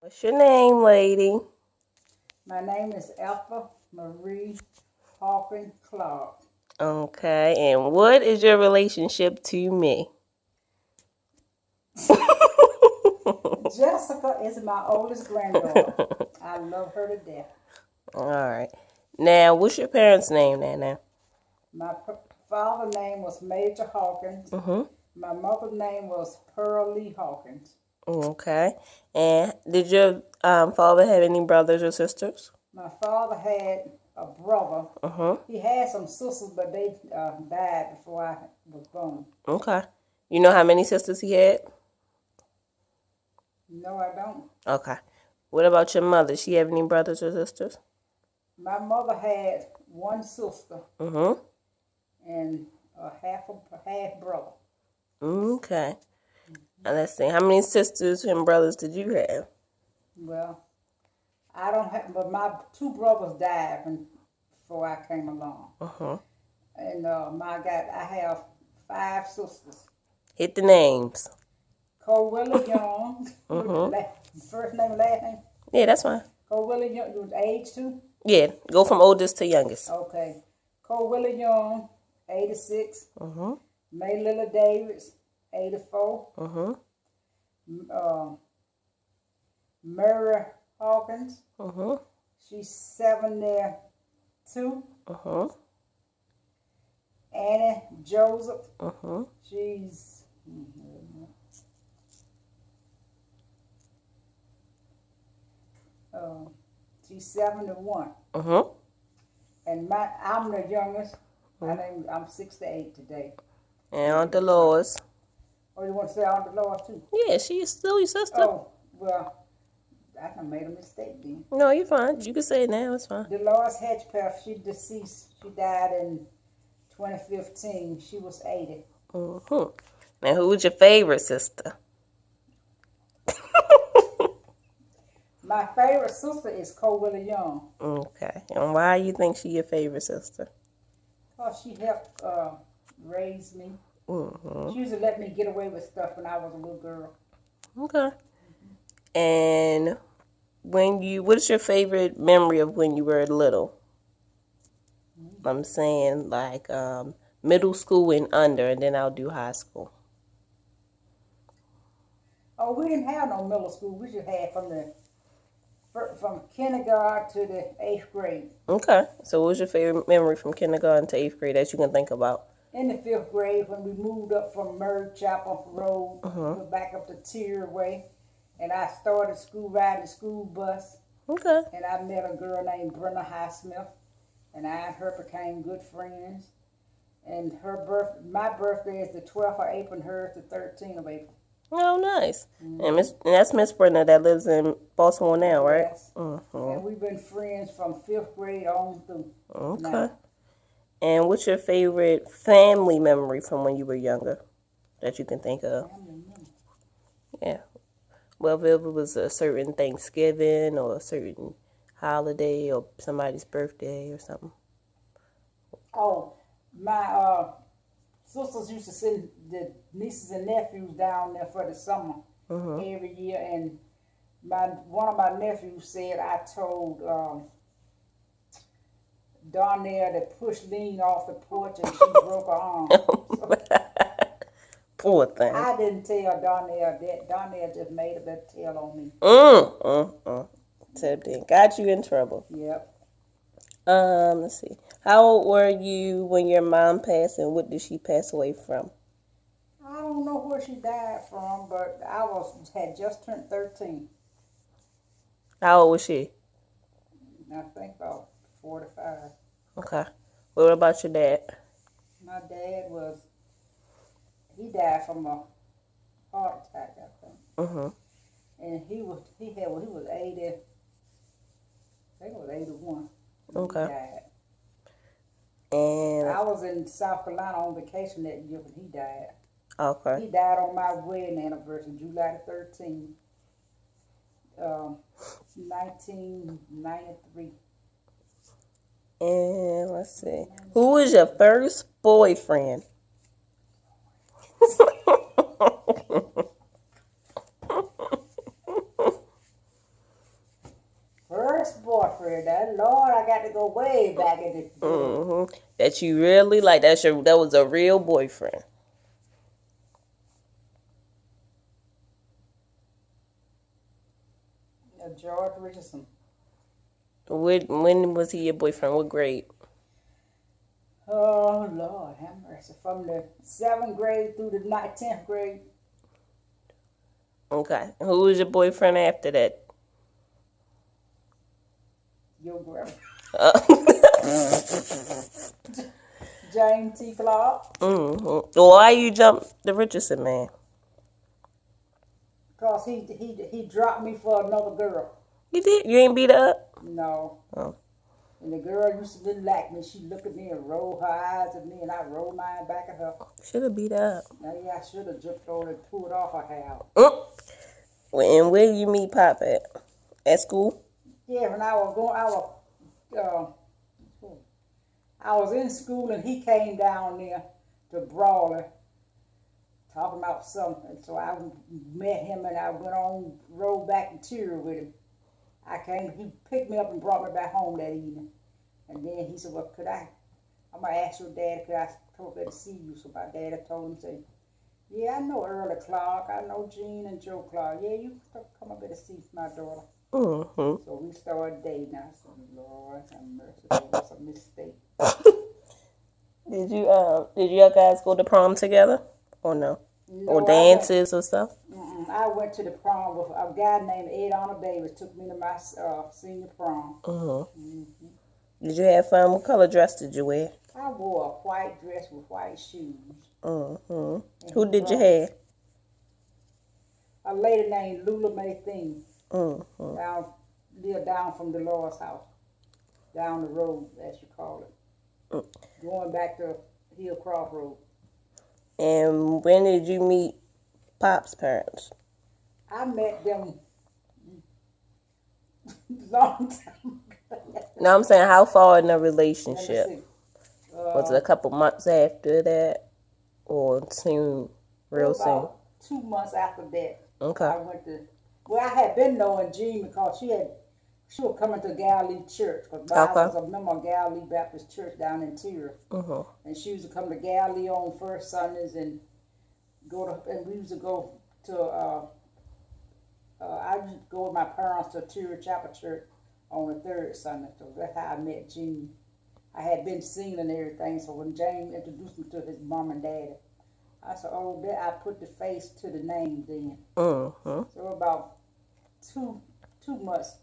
What's your name, lady? My name is Alpha Marie Hawkins Clark. Okay, and what is your relationship to me? Jessica is my oldest granddaughter. I love her to death. All right. Now, what's your parents' name now? My father's name was Major Hawkins. Mm-hmm. My mother's name was Pearl Lee Hawkins. Okay. And did your father have any brothers or sisters? My father had a brother. Mm-hmm. He had some sisters, but they died before I was born. Okay. You know how many sisters he had? No, I don't. Okay. What about your mother? She have any brothers or sisters? My mother had one sister Mm-hmm. and a half brother. Okay. Now let's see. How many sisters and brothers did you have? Well, I don't have, but my two brothers died before I came along. Mm-hmm. And I have 5 sisters. Hit the names. Cowilla Young, Mm-hmm. first name and last name. Yeah, that's fine. Cowilla Young, you was age too? Yeah, go from oldest to youngest. Okay. Cowilla Young, 86. Mm-hmm. May Lilla Davis, 84. Mm-hmm. Murray Hawkins, Mm-hmm. she's 72. Mm-hmm. Annie Joseph, Mm-hmm. she's she's 71. Mm-hmm. And I'm the youngest. I'm 68 today. And Aunt Dolores. Oh, you want to say Aunt Dolores too? Yeah, she is still your sister. Oh, well, I done made a mistake then. No, you're fine. You can say it now. It's fine. Dolores Hedgepath, she deceased. She died in 2015. She was 80. Mm-hmm. Now, who was your favorite sister? My favorite sister is Cowilla Young. Okay. And why you think she your favorite sister? Because she helped raise me. Mm-hmm. She used to let me get away with stuff when I was a little girl. Okay. And what's your favorite memory of when you were little? I'm saying like middle school and under, and then I'll do high school. Oh, we didn't have no middle school. We just had from kindergarten to the 8th grade. Okay. So what's your favorite memory from kindergarten to 8th grade that you can think about? In the 5th grade, when we moved up from Murray Chapel Road, Mm-hmm. back up to Tier Way, and I started school riding the school bus, Okay. and I met a girl named Brenda Highsmith, and I and her became good friends. And my birthday is the 12th of April, and hers the 13th of April. Oh, nice. And that's Miss Brenda that lives in Baltimore now, right? Yes. Mm-hmm. And we've been friends from 5th grade on through. Okay. Now. And what's your favorite family memory from when you were younger that you can think of? Yeah. Well, if it was a certain Thanksgiving or a certain holiday or somebody's birthday or something. Oh, my sisters used to send the nieces and nephews down there for the summer every year, and one of my nephews said I told Darnell to push Lean off the porch and she broke her arm. So Poor thing. I didn't tell Darnell that. Darnell just made a little tell on me. Tip then got you in trouble. Yep. Let's see. How old were you when your mom passed, and what did she pass away from? I don't know where she died from, but I had just turned 13. How old was she? I think about 45. Okay. What about your dad? My dad he died from a heart attack, I think. Mm-hmm. And he was 80, I think it was 81. Okay. He died. And I was in South Carolina on vacation that year when he died. okay. He died on my wedding anniversary, July 13th, 1993. And let's see. Who was your first boyfriend? go way back in the That you really like. That was a real boyfriend. George Richardson. When was he your boyfriend? What grade? Oh, Lord, have mercy. From the 7th grade through the 10th grade. Okay. Who was your boyfriend after that? Your grandma. Uh, James T. Clark. Why you jumped the Richardson man? Because he dropped me for another girl. You did? You ain't beat her up? No. Oh. And the girl used to like me. She looked at me and rolled her eyes at me, and I rolled mine back at her. Should have beat her up. Now, yeah, I should have jumped over and pulled off her hair. And where you meet Pop at? At school? Yeah, when I was in school, and he came down there to Brawley talking about something. So I met him, and I went on, rode back to Tyra with him. He picked me up and brought me back home that evening. And then he said, well, I'm going to ask your dad, could I come up to see you? So my dad told him, say, yeah, I know Earl Clark. I know Jean and Joe Clark. Yeah, you come up here to see my daughter. So we started dating. I said, Lord, have mercy. That was a mistake. Did you guys go to prom together? Or no? Or dances or stuff? I went to the prom with a guy named Ed Honor Davis. Took me to my senior prom. Did you have fun? What color dress did you wear? I wore a white dress with white shoes. Who did you have? A lady named Lula Mae Thing. Lived down from Dolores' house. Down the road, as you call it. Going back to Hillcroft Road. And when did you meet Pop's parents? I met them long time ago. No, I'm saying how far in the relationship? Was it a couple months after that? Or soon? Real soon? 2 months after that. Okay. I had been knowing Jean because she was coming to Galilee Church. Because I was a member of Galilee Baptist Church down in Tyra. And she used to come to Galilee on first Sundays and we used to go to, I used to go with my parents to Tyra Chapel Church on the third Sunday. So that's how I met Jean. I had been singing and everything, so when James introduced me to his mom and daddy, I said, oh, I put the face to the name then. So about two months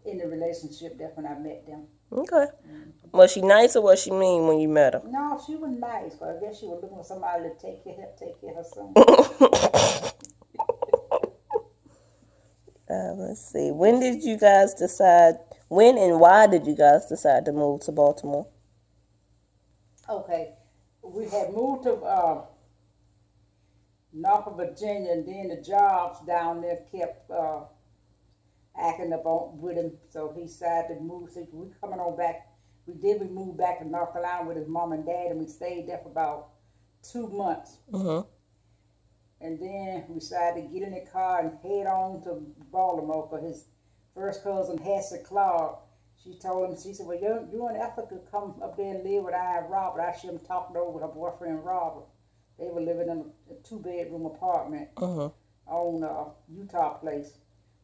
in the relationship, that's when I met them. Okay. Was she nice or was she mean when you met her? No, she was nice, but I guess she was looking for somebody to take care of her son. Let's see. When and why did you guys decide to move to Baltimore? Okay. We had moved to Norfolk, Virginia, and then the jobs down there kept acting up with him, so he decided to move. So we coming on back. We moved back to North Carolina with his mom and dad, and we stayed there for about 2 months. And then we decided to get in the car and head on to Baltimore for his first cousin, Hassie Clark. She told him, she said, well, you and Ethel could come up there and live with I and Robert. I should have talked over with her boyfriend, Robert. They were living in a 2-bedroom apartment on Utah Place.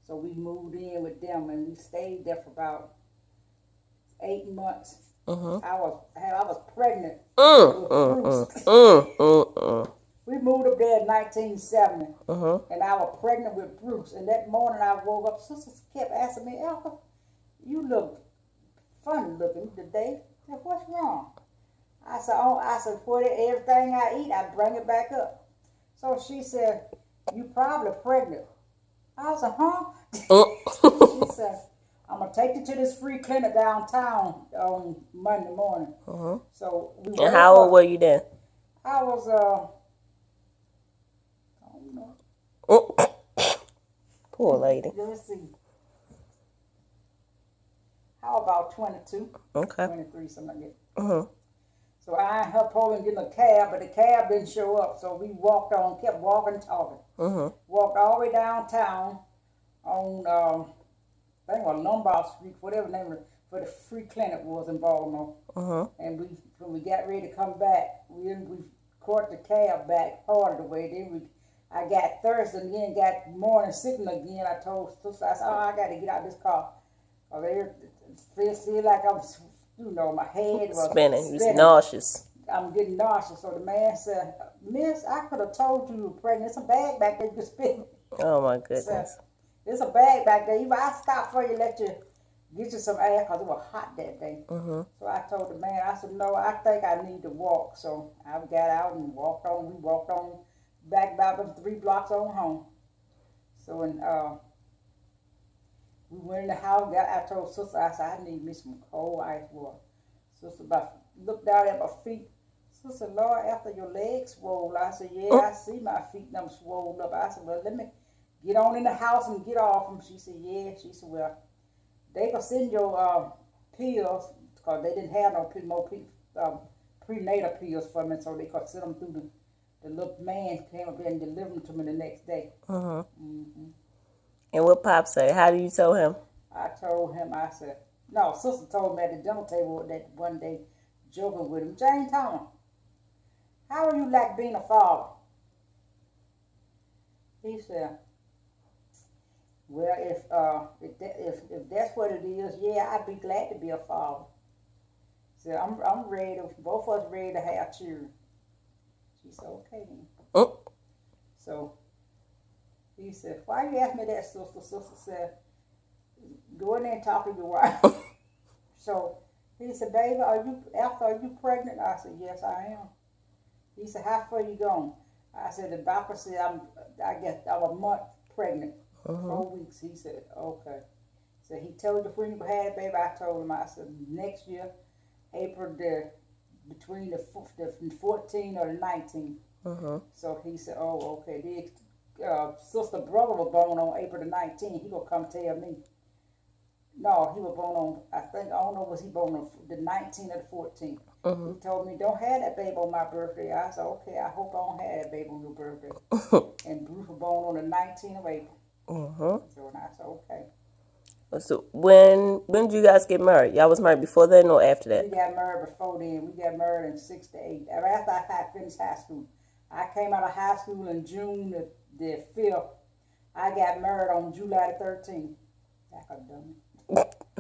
So we moved in with them, and we stayed there for about 8 months. I was pregnant with Bruce. We moved up there in 1970, and I was pregnant with Bruce. And that morning I woke up, sisters kept asking me, Elka, you look funny looking today. I said, what's wrong? I said, for everything I eat, I bring it back up. So she said, you probably pregnant. I said, huh? She said, I'm going to take you to this free clinic downtown on Monday morning. So we And how old were you then? I was, I don't know. Poor lady. Let's see. How about 22? Okay. 23, something like that. So I and her pulling in a cab, but the cab didn't show up. So we kept walking, talking. Walked all the way downtown on, I think on Lombard Street, whatever the name of it, for the free clinic was in Baltimore. And when we got ready to come back, we caught the cab back part of the way. Then I got thirsty and then got morning sickness again. I told sister, I said, oh, I got to get out of this car. Feel like I'm, my head was spinning. You was nauseous. I'm getting nauseous. So the man said, Miss, I could have told you were pregnant. There's a bag back there you can spin. Oh, my goodness. So, there's a bag back there. I stopped for you, let you get you some air because it was hot that day. So I told the man, I said, no, I think I need to walk. So I got out and walked on. We walked on back about them 3 blocks on home. So when we went in the house, I told sister, I said, I need me some cold ice water. Sister looked down at my feet. Sister, Lord, after your legs swole. I said, yeah, I see my feet and I'm swollen up. I said, well, let me get on in the house and get off them. She said, yeah. She said, well, they can send your pills because they didn't have no prenatal pills for me, so they could send them through the little man came up there and delivered them to me the next day. And what Pop said? How do you tell him? I told him, I said, no, sister told me at the dinner table that one day, joking with him, Jane Thomas, how are you like being a father? He said, well, if that's what it is, yeah, I'd be glad to be a father. So I'm ready. Both of us ready to have children. She said, okay then. So he said, why you ask me that, sister? Sister said, go in there and talk to your wife. So he said, baby, are you pregnant? I said, yes, I am. He said, how far you going? I said, the doctor said I'm a month pregnant. 4 weeks. He said, okay. So he told you when you had it, baby. I told him, I said, next year, April, between the 14th or the 19th. So he said, oh, okay. The sister brother was born on April the 19th. He gonna come tell me. No, he was born on, I don't know, was he born on the 19th or the 14th. He told me, don't have that baby on my birthday. I said, okay, I hope I don't have that baby on your birthday. And Bruce was born on the 19th of April. So I said, okay. So when did you guys get married? Y'all was married before then or after that? We got married before then. We got married in 68. After I had finished high school. I came out of high school in June the 5th. I got married on July the 13th. Like a dummy.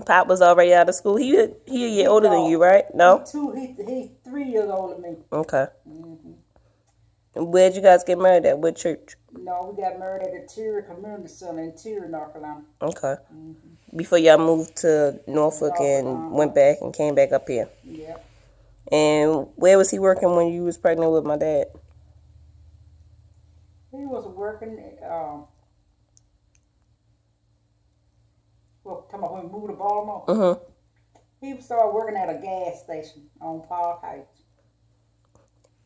Pop was already out of school. He a year older than you, right? No? He's 3 years older than me. Okay. And where'd you guys get married at? What church? No, we got married at the Terry Community Center in Terry, North Carolina. Okay. Before y'all moved to Norfolk and went back and came back up here. Yeah. And where was he working when you was pregnant with my dad? He was working talking about when we moved to Baltimore. He started working at a gas station on Park Heights.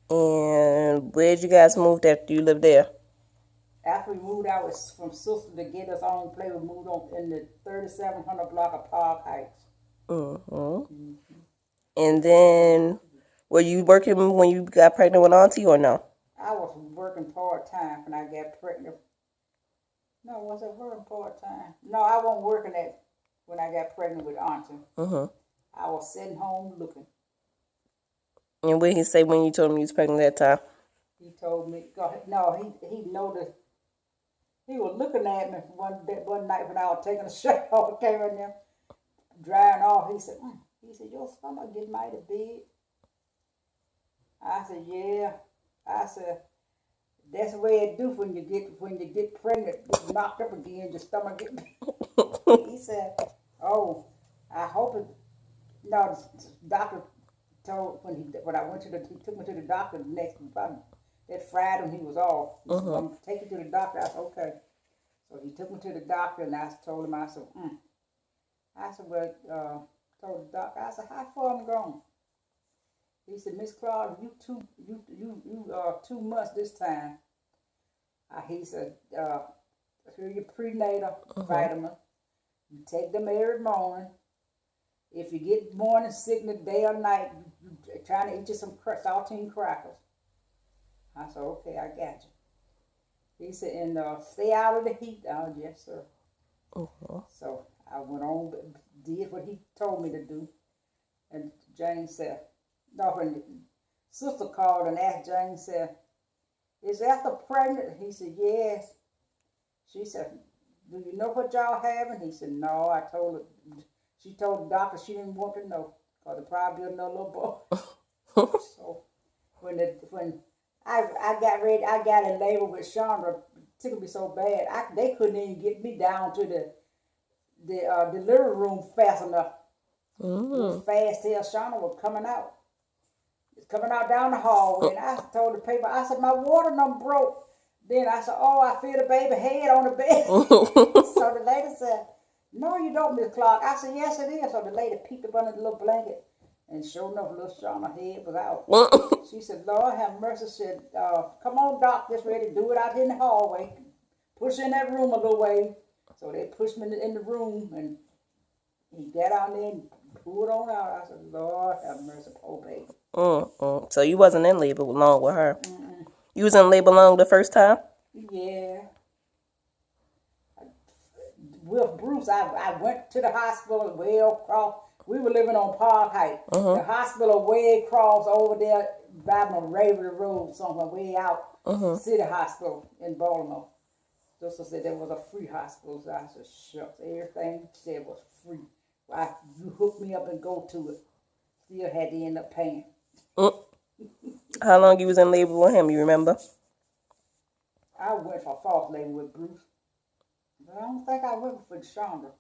And where'd you guys move after you lived there? After we moved out from sister to get us on place, we moved on in the 3700 block of Park Heights. And then, were you working when you got pregnant with Auntie or no? I was working part-time when I got pregnant. No, was I working part-time? No, I wasn't working when I got pregnant with Auntie. I was sitting home looking. And what did he say when you told him you was pregnant that time? He told me, no, he noticed. He was looking at me one night when I was taking a shower, came in there, drying off. He said, your stomach getting mighty big. I said, yeah. I said, that's the way it do when you get pregnant, get knocked up again, your stomach get big. He said, oh, I hope it. No, the doctor told when I went he took me to the doctor the next that Friday when he was off. He said, I'm gonna take you to the doctor. I said, okay. So he took me to the doctor and I told him, I said, well, told the doctor, I said, how far I'm going? He said, Miss Claude, you 2 months this time. He said, here your prenatal vitamin. You take them every morning. If you get morning sickness day or night, you trying to eat you some saltine crackers. I said, okay, I got you. He said, and stay out of the heat. Oh, yes, sir. So I went on, did what he told me to do. And Jane said, no, when sister called and asked Jane, said, is Ethel pregnant? He said, yes. She said, do you know what y'all having? He said, no. I told her. She told the doctor she didn't want to know because it probably another little boy. So when I got ready, I got in labor with Chandra. It tickled me so bad. They couldn't even get me down to the delivery room fast enough. Fast till Chandra was coming out. It's coming out down the hallway, and I told the paper, I said, my water done broke. Then I said, oh, I feel the baby head on the bed. So the lady said, no, you don't, Miss Clark. I said, yes, it is. So the lady peeked up under the little blanket, and sure enough, little Shawna's head was out. She said, Lord have mercy. She said, come on, Doc, just ready to do it out in the hallway. Push in that room a little way. So they pushed me in the room, and he got out there and pulled on out. I said, Lord have mercy, poor baby. So you wasn't in labor long with her? You was in labor long the first time? Yeah. With Bruce, I went to the hospital way across. We were living on Park Heights. The hospital way across over there by Moravian Road, somewhere way out. City Hospital in Baltimore. Sister said there was a free hospital. So I said, shucks, everything you said was free. You hooked me up and go to it. Still had to end up paying. How long you was in labor with him, you remember? I went for false labor with Bruce. But I don't think I went for Chandra.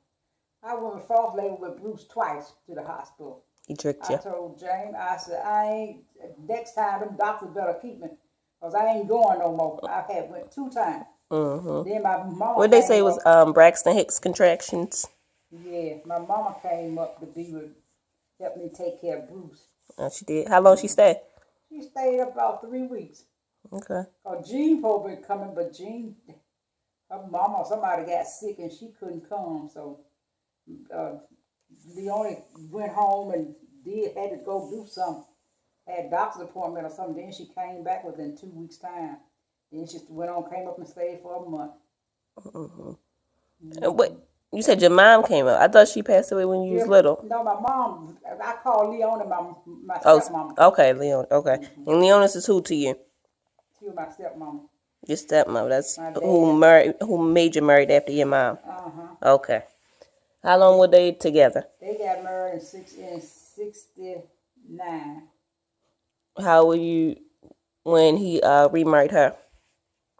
I went with false labor with Bruce twice to the hospital. He tricked you. I told Jane, I said, next time them doctors better keep me. Because I ain't going no more. I had went 2 times. Then my mama What they say was Braxton Hicks contractions? Yeah, my mama came up to help me take care of Bruce. Oh, she did. How long she stayed? She stayed about 3 weeks. Okay. Jean probably coming, but Jean, her mama, somebody got sick and she couldn't come. So Leonie went home and had to go do something. Had a doctor's appointment or something. Then she came back within 2 weeks' time. Then she came up and stayed for a month. And what? You said your mom came up. I thought she passed away when you was little. No, my mom. I call Leonie my stepmama. Okay, Leonie. Okay. And Leonie is who to you? She was my stepmama. Your stepmom. That's who made you married after your mom. Okay. How long were they together? They got married in 69. How were you when he remarried her?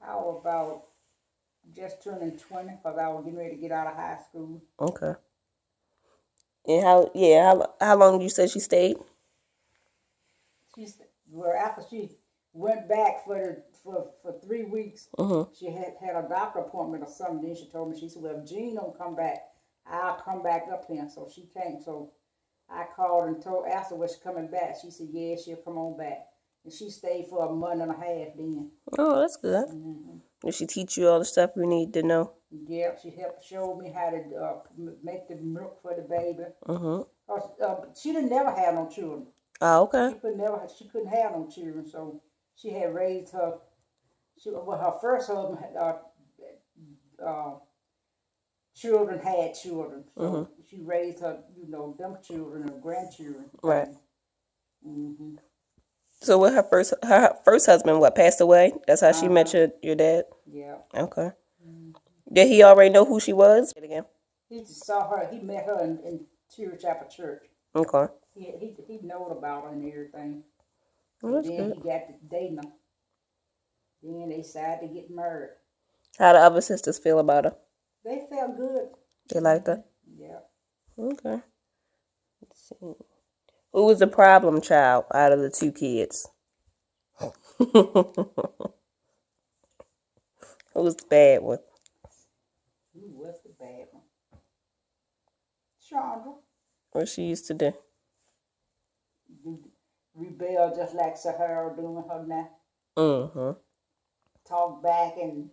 I was about just turning 20 because I was getting ready to get out of high school. Okay. And how long you said she stayed? After she went back for 3 weeks, she had a doctor appointment or something. Then she told me, she said, well, if Jean don't come back, I'll come back up here. So she came. So I called and asked her was she coming back. She said, yeah, she'll come on back. And she stayed for a month and a half then. Oh, that's good. Did she teach you all the stuff you need to know? Yeah, she showed me how to make the milk for the baby. She didn't never have no children. Oh, okay. She couldn't have no children, so she had raised her. Her first husband children had children, so she raised her, them children and grandchildren. Right. So with her first husband, passed away? That's how she met your dad? Yeah. Okay. Did he already know who she was? Again. He just saw her. He met her in Tear Chapel Church. Okay. He knowed about her and everything. Well, then good. He got to dating her. Then they decided to get married. How the other sisters feel about her? They felt good. They liked her? Yeah. Okay. Let's see. Who was the problem child out of the 2 kids? Who was the bad one? Who was the bad one? Chandra. What she used to do? Rebel just like Sahara doing her now. Talk back and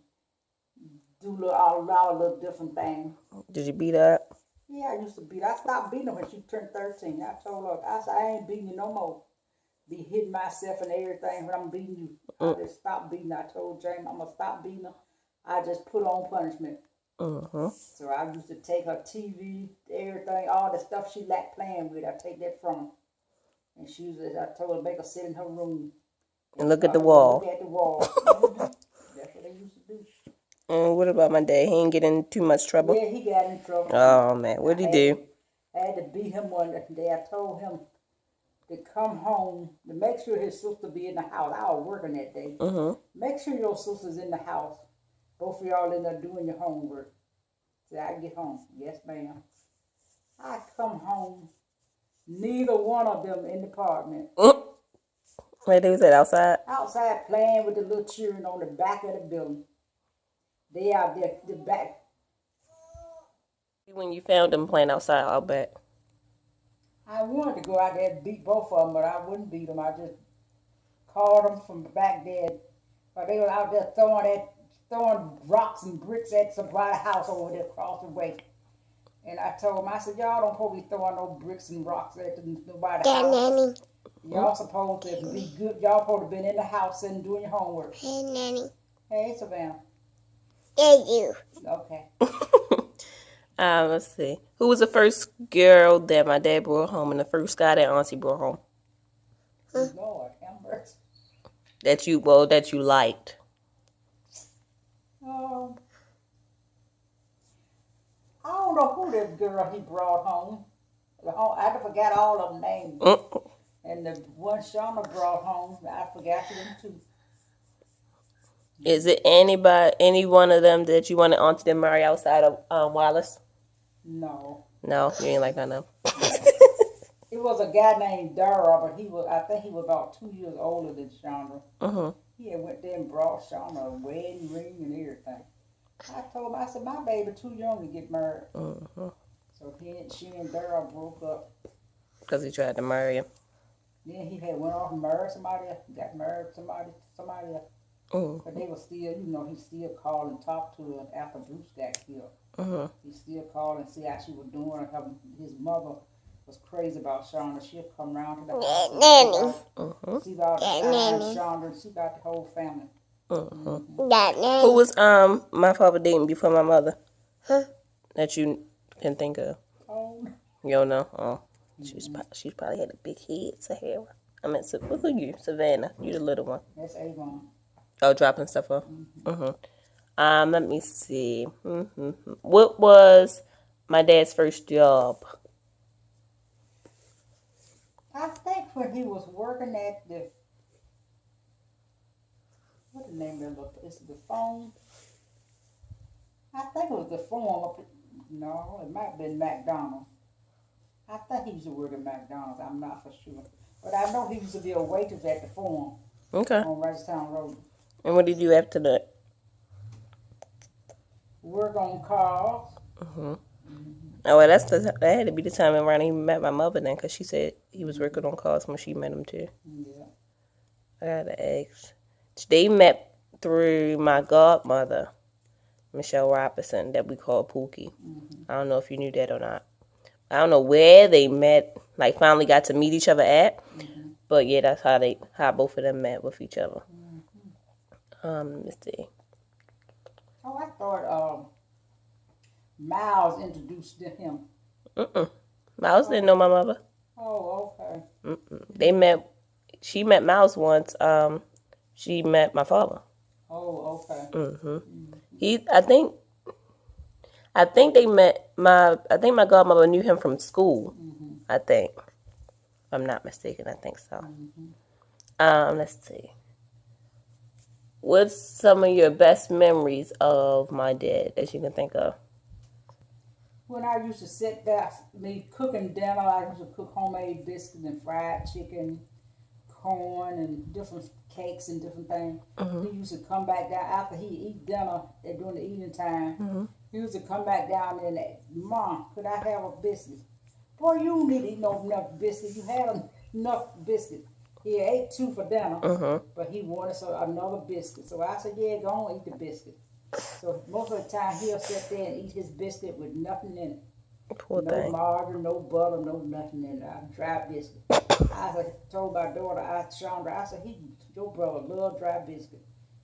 do a lot of little different things. Did you beat her up? Yeah, I used to beat her. I stopped beating her when she turned 13. I told her, I said, I ain't beating you no more. Be hitting myself and everything when I'm beating you. I just stopped beating her. I told James I'm going to stop beating her. I just put on punishment. Mm-hmm. So I used to take her TV, everything, all the stuff she liked playing with. I take that from her. And I told her to make her sit in her room And look at the look wall. at the wall. Mm-hmm. That's what they used to do. And what about my dad? He ain't get in too much trouble? Yeah, he got in trouble too. Oh, man. What'd he do? I had to beat him one day. I told him to come home to make sure his sister be in the house. I was working that day. Mm-hmm. Make sure your sister's in the house. Both of y'all in there doing your homework. So I get home. Yes, ma'am. I come home. Neither one of them in the apartment. Where they was at, outside? Outside playing with the little children on the back of the building. They out there, the back. When you found them playing outside, I'll bet. I wanted to go out there and beat both of them, but I wouldn't beat them. I just called them from back there. But they were out there throwing rocks and bricks at somebody's house over there across the way. And I told them, I said, y'all don't supposed to be throwing no bricks and rocks at nobody's house. Y'all supposed to be good. Y'all supposed to be in the house and doing your homework. Hey, Nanny. Hey, Savannah. Hey, you. Okay. Let's see. Who was the first girl that my dad brought home and the first guy that Auntie brought home? Lord, have mercy. That you liked. I don't know who this girl he brought home. I forgot all of them names. And the one Shauna brought home, I forgot them too. Is it any one of them that you wanted Auntie to marry outside of Wallace? No. No, you ain't like that, no. It was a guy named Dara, but I think he was about 2 years older than Shauna. Mm-hmm. He had went there and brought Shauna a wedding ring and everything. I told him, I said, my baby too young to get married. Mm-hmm. So she and Dara broke up. Because he tried to marry him. Then he had went off and married somebody else, got married to somebody else. Mm-hmm. But they were still, he still called and talked to her after Bruce got killed. Mm-hmm. He still called and see how she was doing. His mother was crazy about Shauna. She'll come around to the house Mm-hmm. see about Shauna and see about the whole family. Mm-hmm. Who was my father dating before my mother? Huh? That you can think of? Oh. You don't know? Oh. She's probably had a big head, Sahara. I meant, who you? Savannah. You the little one. That's Avon. Oh, dropping stuff off. Let me see. What was my dad's first job? I think when he was working at what the name of it? Is it the phone? I think it was the phone. No, it might have been McDonald's. I think he used to work at McDonald's. I'm not for sure. But I know he used to be a waitress at the Forum. Okay. On Ricestown Road. And what did you do after that? Work on cars. Oh, well, that had to be the time around he met my mother then, because she said he was working on cars when she met him too. Yeah. I gotta ask. They met through my godmother, Michelle Robinson, that we call Pookie. I don't know if you knew that or not. I don't know where they met, like finally got to meet each other at, but yeah, that's how both of them met with each other. Let's see. Oh, I thought Miles introduced him. Miles didn't know my mother. Oh, okay. She met Miles once. She met my father. Oh, okay. I think they met I think my godmother knew him from school. I think. If I'm not mistaken, I think so. Let's see. What's some of your best memories of my dad that you can think of? When I used to sit there, cooking dinner, I used to cook homemade biscuits and fried chicken, corn, and different cakes and different things. He used to come back down after he eat dinner during the evening time. He used to come back down and Mom, could I have a biscuit? Boy, you don't need to eat no enough biscuit. You had enough biscuit. He ate 2 for dinner, but he wanted another biscuit. So I said, yeah, go on, eat the biscuit. So most of the time he'll sit there and eat his biscuit with nothing in it. Poor no thing. margarine, no butter, no nothing in it. Dry biscuit. I told my daughter, Chandra, I said, your brother love dry biscuit.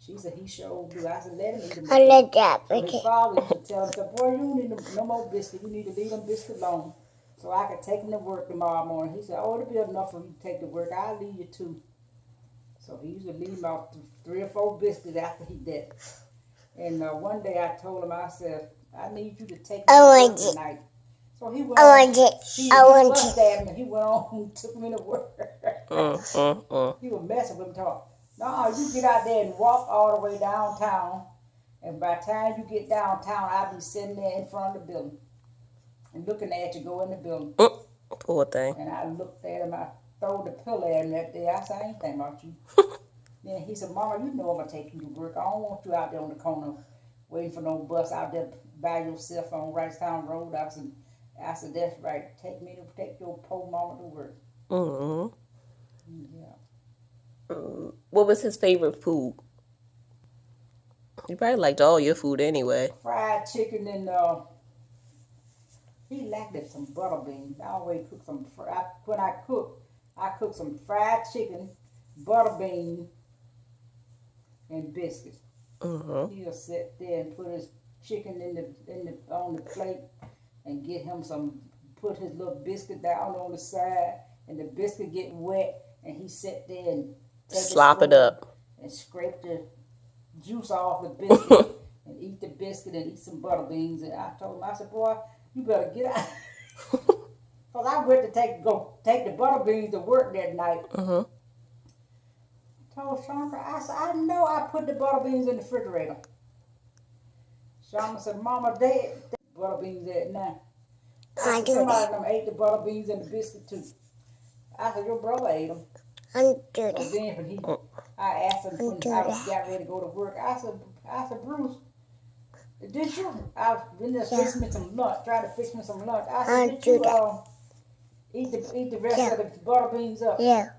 She said, he sure do. I said, let him eat them. I like that. So his Okay. father used to tell him, said, boy, you don't need no more biscuit. You need to leave them biscuits alone so I could take them to work tomorrow morning. He said, oh, it'll be enough for you to take to work. I'll leave you 2. So he used to leave him out 3 or 4 biscuits after he did. And one day I told him, I said, I need you to take me to work tonight. So he went on. He fussed at me. He went on and took me to work. He was messing with him talking. No, you get out there and walk all the way downtown. And by the time you get downtown, I'll be sitting there in front of the building and looking at you go in the building. Poor thing. And I looked at him. I threw the pillow at him that day. I said, I ain't thinking about you. Then he said, Mama, you know I'm going to take you to work. I don't want you out there on the corner waiting for no bus out there by yourself on Wrightstown Road. I said, that's right. Take your poor mama to work. Mm-hmm. Yeah. What was his favorite food? He probably liked all your food anyway. Fried chicken and he liked it some butter beans. I always cook some. When I cook some fried chicken, butter beans, and biscuits. Mm-hmm. He'll sit there and put his chicken on the plate and get him some. Put his little biscuit down on the side, and the biscuit get wet, and he sit there and slop it up and scrape the juice off the biscuit and eat the biscuit and eat some butter beans. And I told him, I said, boy, you better get out. Because I went to take the butter beans to work that night. Mm-hmm. Told Chandra, I said, I know I put the butter beans in the refrigerator. Chandra said, Mama, they butter beans at now. I said, somebody of them ate the butter beans and the biscuit too. I said, your brother ate them. So then when I asked him when I was got ready to go to work, I said, Bruce, did you? I was in there fixing me some lunch, trying to fix me some lunch. I said, did you eat the rest of the butter beans up? Yeah.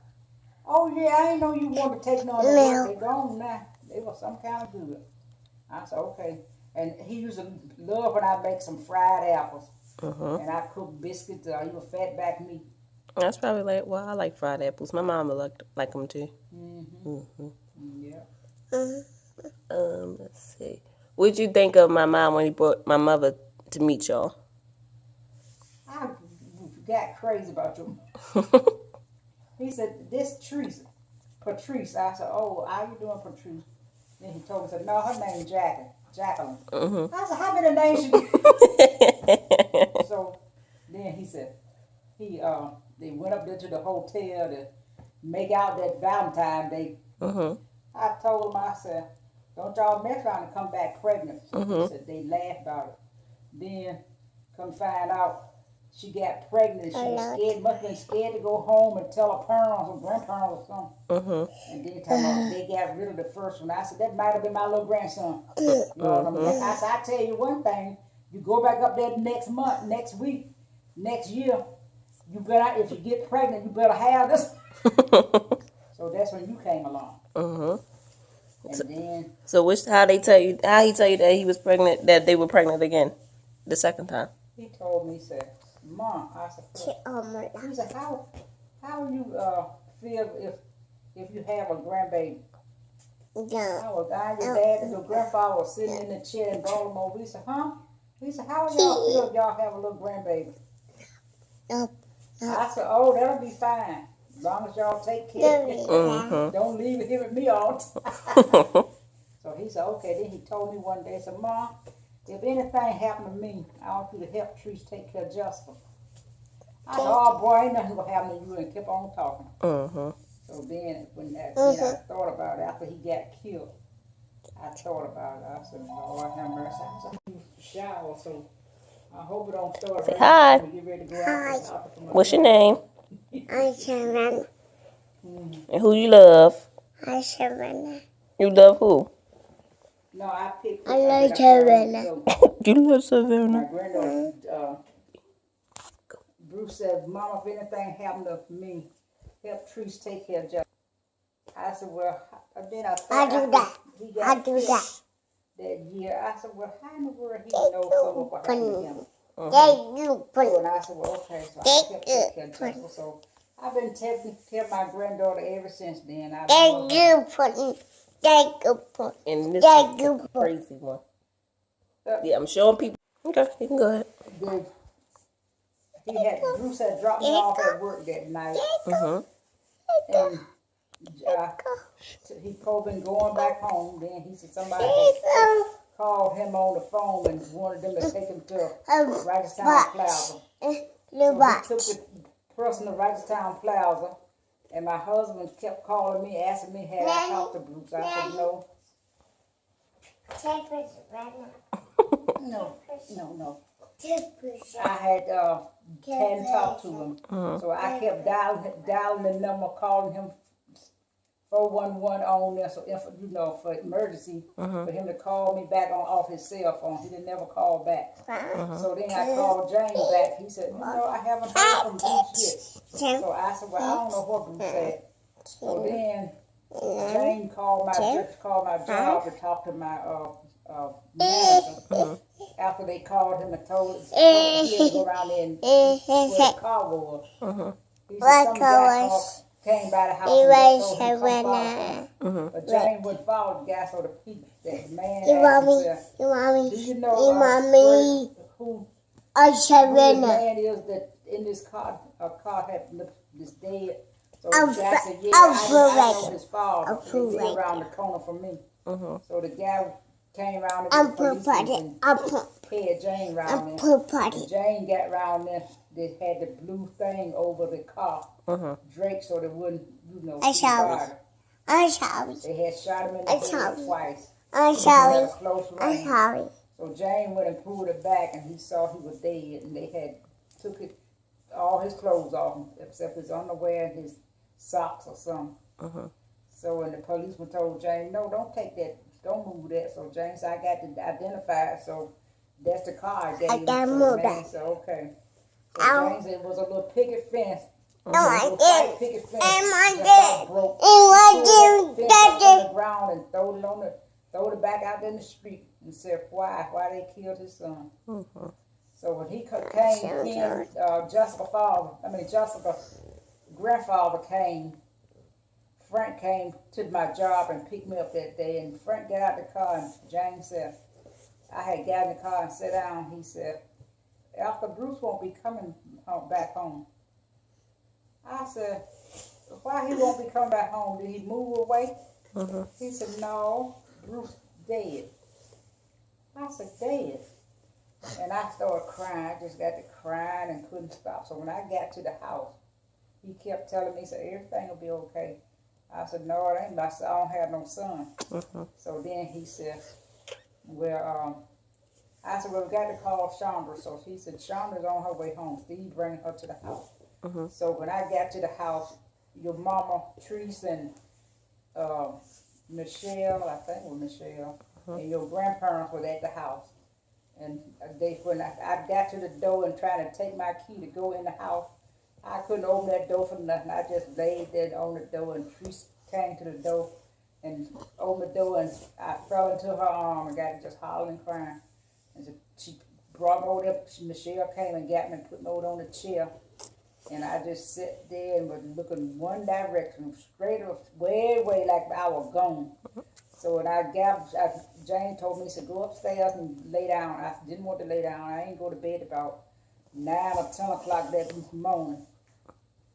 Oh yeah, I didn't know you wanted to take none of them. They gone now. They were some kind of good. I said, okay. And he used to love when I make some fried apples. And I cook biscuits or even fatback meat. That's probably I like fried apples. My mama like them too. Yeah. Let's see. What'd you think of my mom when he brought my mother to meet y'all? I got crazy about you. He said, this Patrice. I said, oh, how you doing, Patrice? Then he told me, said, no, her name's Jacqueline. I said, how many names you got? So then he said, they went up there to the hotel to make out that Valentine's Day. I told him, I said, don't y'all mess around and come back pregnant. So he said, they laughed about it. Then come find out she got pregnant. She was scared, must have been scared to go home and tell her parents or grandparents or something. And then they got rid of the first one. I said, that might have been my little grandson. You know what I mean? I said, I tell you one thing, you go back up there next month, next week, next year, you better, if you get pregnant, you better have this. So that's when you came along. And then. So how he tell you that he was pregnant, that they were pregnant again, the second time? He told me, he said, Mom, I said, he said, how will you feel if you have a grandbaby? I was your dad and your grandfather was sitting in the chair in Baltimore. We said, huh? He said, how will y'all feel if y'all have a little grandbaby? I said, oh, that'll be fine. As long as y'all take care of it. Don't leave it here with me all the time. So he said, okay. Then he told me one day, he said, Mom, if anything happened to me, I want you to help Trish take care of Justin. I said, oh boy, ain't nothing gonna happen to you, and kept on talking. So then when I thought about it, after he got killed, I thought about it. I said, Lord have mercy. I said, I used to shower, so I hope it don't start. Say hi. Get ready to go out. What's your name? I'm Savannah. And who you love? I'm Savannah. You love who? No, I picked. I love Savannah. You love Savannah. My granddaughter, Bruce said, Mama, if anything happened to me, help Trish take care of Justin. I said, well, then I thought I do that. That year. I said, well, how in the world he knows so much about him? And I said, well, okay, so I kept taking care of Justin. So I've been taking care of my granddaughter ever since then. And this is a crazy one. Yeah, I'm showing people. Okay, you can go ahead. Bruce had dropped me off at work that night. Mm-hmm. And he probably been going back home. Then he said somebody had called him on the phone and wanted them to take him to Wrightstown Plaza. So he took the person to Wrightstown Plaza, and my husband kept calling me, asking me had I talked to Bruce. I said no. No. I hadn't talked to him, so I kept dialing the number, calling him 411 on there, so for emergency, for him to call me back off his cell phone. He didn't never call back. So then I called James back. He said, I haven't heard from Bruce yet. So I said, well, I don't know what Bruce said. So then James called my job to talk to my manager. After they called him and told him to go around there and where the car was. He said some guy came by the house and they told him to come follow him. But James wouldn't follow the guy, so the man asked himself, do you know who this man is that in this car had this dead? So the guy said, yeah, I know his father. He lived around the corner from me. So the guy came around and had Jane around there. And Jane got around there. They had the blue thing over the car, draped so they wouldn't, I'm sorry. They had shot him in the head twice. I'm sorry. So Jane went and pulled it back, and he saw he was dead. And they had took all his clothes off except his underwear and his socks or something. So when the policeman told Jane, no, don't take that. Don't move that. So Jane said, I got to identify it. So that's the car I gave him. So man said, okay. So Jane said it was a little picket fence. Picket fence. Broke. The ground and throw it back out in the street and said, why they killed his son. So when he came in, Jessica's grandfather came. Frank came to my job and picked me up that day, and Frank got out the car, and James said, I had got in the car and sat down. He said, Alpha, Bruce won't be coming back home. I said, why he won't be coming back home? Did he move away? He said, no, Bruce dead. I said, dead? And I started crying. I just got to crying and couldn't stop. So when I got to the house, he kept telling me, he said, everything will be okay. I said, no, it ain't. I said, I don't have no son. So then he said, well, I said, well, we got to call Chandra. So he said, Chandra's on her way home. Steve bringing her to the house. So when I got to the house, your mama, Treese, and Michelle, I think it was Michelle, and your grandparents were at the house. And when I got to the door and trying to take my key to go in the house, I couldn't open that door for nothing. I just laid there on the door, and Treese came to the door and opened the door, and I fell into her arm and got just hollering and crying. And so she brought me over there. Michelle came and got me and put me over on the chair. And I just sat there and was looking one direction, straight up, way like I was gone. So when Jane told me, she said, go upstairs and lay down. I didn't want to lay down. I ain't go to bed about 9 or 10 o'clock that morning.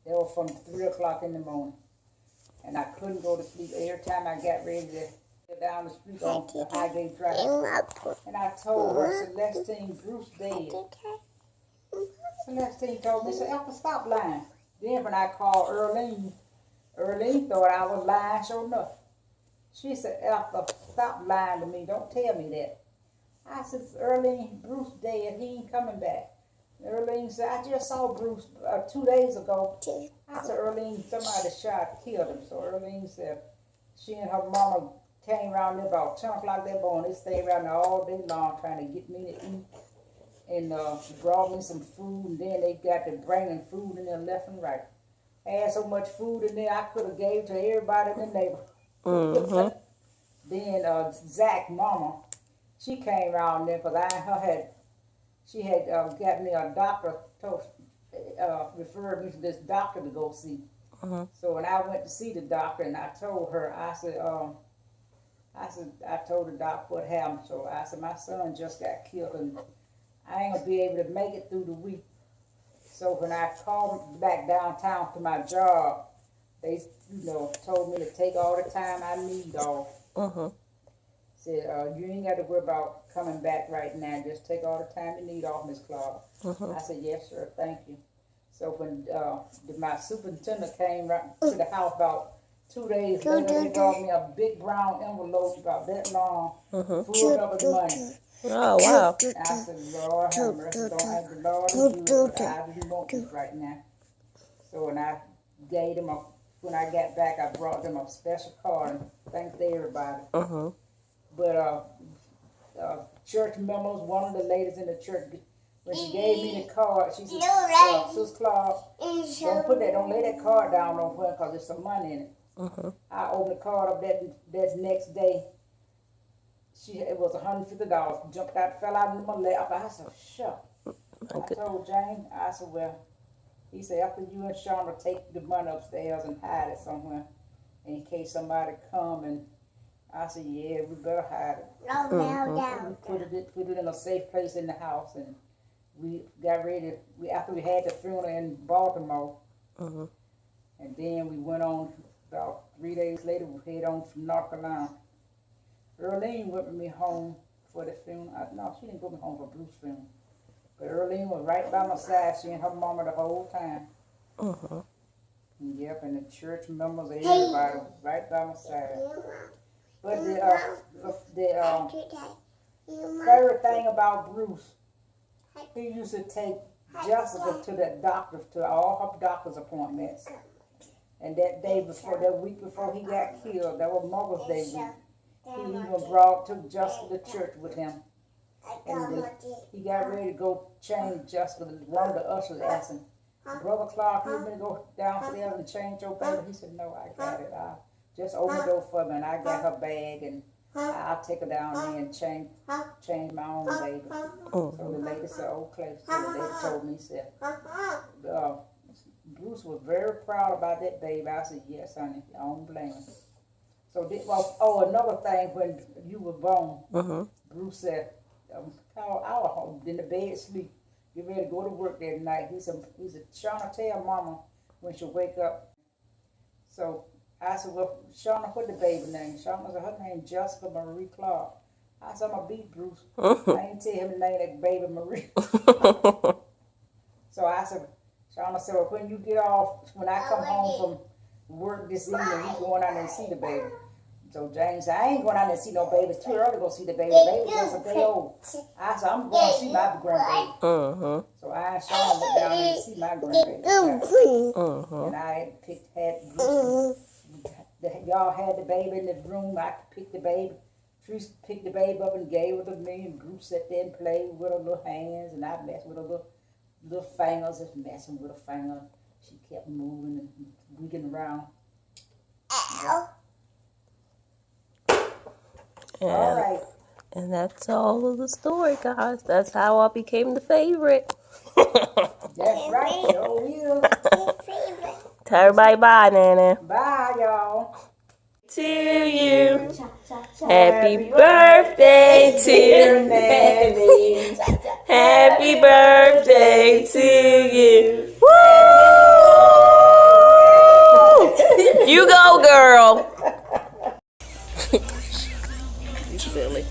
They were from 3 o'clock in the morning. And I couldn't go to sleep. Every time I got ready to get down the street on the Highgate Drive. And I told her, Celestine, Bruce dead. Celestine told me, she said, Alpha, stop lying. Then when I called Earlene thought I was lying, sure enough. She said, Alpha, stop lying to me. Don't tell me that. I said, Earlene, Bruce dead. He ain't coming back. Earlene said, I just saw Bruce 2 days ago. I said, Earlene, somebody killed him. So Earlene said, she and her mama came around there about 10 o'clock that morning. They stayed around there all day long trying to get me to eat. And brought me some food, and then they got to bringing food in there left and right. I had so much food in there, I could have gave to everybody in the neighborhood. Then Zach's mama, she came around there because she had got me a doctor, referred me to this doctor to go see. So when I went to see the doctor, and I told her, I said, I said, I told the doc what happened. So I said, my son just got killed and I ain't gonna be able to make it through the week. So when I called back downtown to my job, they, told me to take all the time I need off. Said, you ain't got to worry about coming back right now. Just take all the time you need off, Miss Clark. I said, yes, sir, thank you. So when my superintendent came right to the house about 2 days later, he brought me a big brown envelope about that long, full up with money. Oh, wow. I said, Lord have mercy, don't have the Lord to do it, but I didn't want this right now. So when I gave them when I got back, I brought them a special card and thanked everybody. But church members, one of the ladies in the church, when she gave me the card, she said, Sis Clark, don't lay that card down on her because there's some money in it. I opened the card up that next day. It was $150. Jumped out, fell out in my lap. I said, shuck. I told James, I said, well, he said, after you and Sean will take the money upstairs and hide it somewhere in case somebody come. And I said, yeah, we better hide it. We put it in a safe place in the house, and we got ready. After we had the funeral in Baltimore, and then we went on about 3 days later. We head on from North Carolina. Earlene went with me home for the funeral. No, she didn't go me home for Bruce's funeral. But Earlene was right by my side. She and her mama the whole time. Yep, and the church members, everybody was right by my side. But the favorite thing about Bruce, he used to take Jessica to the doctor, to all her doctor's appointments. And that week before he got killed, that was Mother's Day week, he even took Jessica to church with him. And he got ready to go change Jessica. One of the ushers asked him, Brother Clark, you want me to go downstairs and change your baby? He said, no, I got it. Just open the door for me, and I got her bag, and I'll take her down there and change my own baby. So the lady said, okay. So the lady told me, said, Bruce was very proud about that baby. I said, yes, honey, I don't blame him. So, another thing, when you were born, Bruce said, I was home in the bed sleep, get ready to go to work that night. He said, Shauna, tell Mama when she wake up. So I said, well, Shauna, what the baby name? Shauna said, her name Jessica Marie Clark. I said, I'm going to beat Bruce. I ain't tell him the name of that baby Marie. So I said, Shauna said, well, when you get off, when I come home from work this evening, we going out and see the baby. So James said, I ain't going out and see no baby. It's too early to go see the baby. The baby just a day old. I said, I'm going to see my grandbaby. So I and Shauna went down there to see my grandbaby. And I had Bruce. Y'all had the baby in the room. I picked the baby. Teresa picked the baby up and gave it to me. And Bruce sat there and played with her little hands. And I messed with her little fingers, just messing with her finger. She kept moving and wiggling around. All right. And that's all of the story, guys. That's how I became the favorite. That's right. So is. Tell everybody bye, Nana. Bye, y'all. To you. Happy birthday, dear Nanny. Happy birthday to you. Woo! You go, girl. You silly.